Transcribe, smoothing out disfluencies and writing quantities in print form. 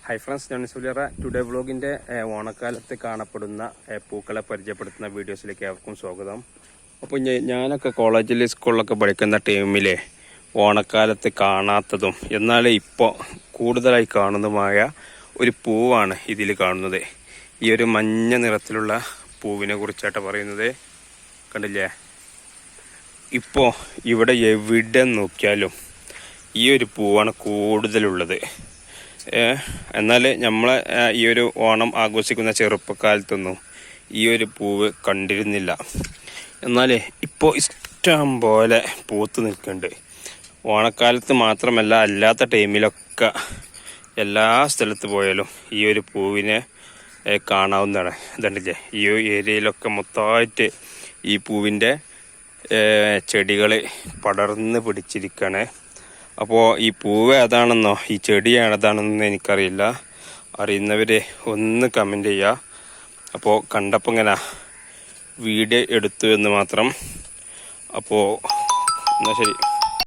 Hi friends, ഞാൻ സുലിറ. Today വ്ളോഗിൻ്റെ ഓണക്കാലത്ത് കാണപ്പെടുന്ന പൂക്കളെ പരിചയപ്പെടുത്തുന്ന വീഡിയോസിലേക്ക് ഏവർക്കും സ്വാഗതം. അപ്പോൾ ഞാനൊക്കെ കോളേജിൽ സ്കൂളിലൊക്കെ പഠിക്കുന്ന ടൈമിലെ ഓണക്കാലത്ത് കാണാത്തതും എന്നാൽ ഇപ്പോൾ കൂടുതലായി കാണുന്നതുമായ ഒരു പൂവാണ് ഇതിൽ കാണുന്നത്. ഈ ഒരു മഞ്ഞ നിറത്തിലുള്ള പൂവിനെ കുറിച്ചാണ് പറയുന്നത്. കണ്ടില്ലേ? ഇപ്പോൾ ഇവിടെ എവിടെ നോക്കിയാലും ഈ ഒരു പൂവാണ് കൂടുതലുള്ളത്. എന്നാൽ നമ്മൾ ഈ ഒരു ഓണം ആഘോഷിക്കുന്ന ചെറുപ്പക്കാലത്തൊന്നും ഈ ഒരു പൂവ് കണ്ടിരുന്നില്ല. എന്നാൽ ഇപ്പോൾ ഇഷ്ടം പോലെ പൂത്ത് നിൽക്കുന്നുണ്ട്. ഓണക്കാലത്ത് മാത്രമല്ല, അല്ലാത്ത ടൈമിലൊക്കെ എല്ലാ സ്ഥലത്ത് പോയാലും ഈ ഒരു പൂവിനെ കാണാവുന്നതാണ്. ഇതുണ്ടല്ലേ, ഈ ഏരിയയിലൊക്കെ മൊത്തമായിട്ട് ഈ പൂവിൻ്റെ ചെടികൾ പടർന്ന് പിടിച്ചിരിക്കുകയാണ്. അപ്പോൾ ഈ പൂവ് ഏതാണെന്നോ ഈ ചെടി ഏതാണെന്നോ എനിക്കറിയില്ല. അറിയുന്നവർ ഒന്ന് കമൻറ്റ് ചെയ്യുക. അപ്പോൾ കണ്ടപ്പോൾ ഇങ്ങനെ വീഡിയോ എടുത്തു എന്ന് മാത്രം. അപ്പോൾ എന്നാൽ ശരി.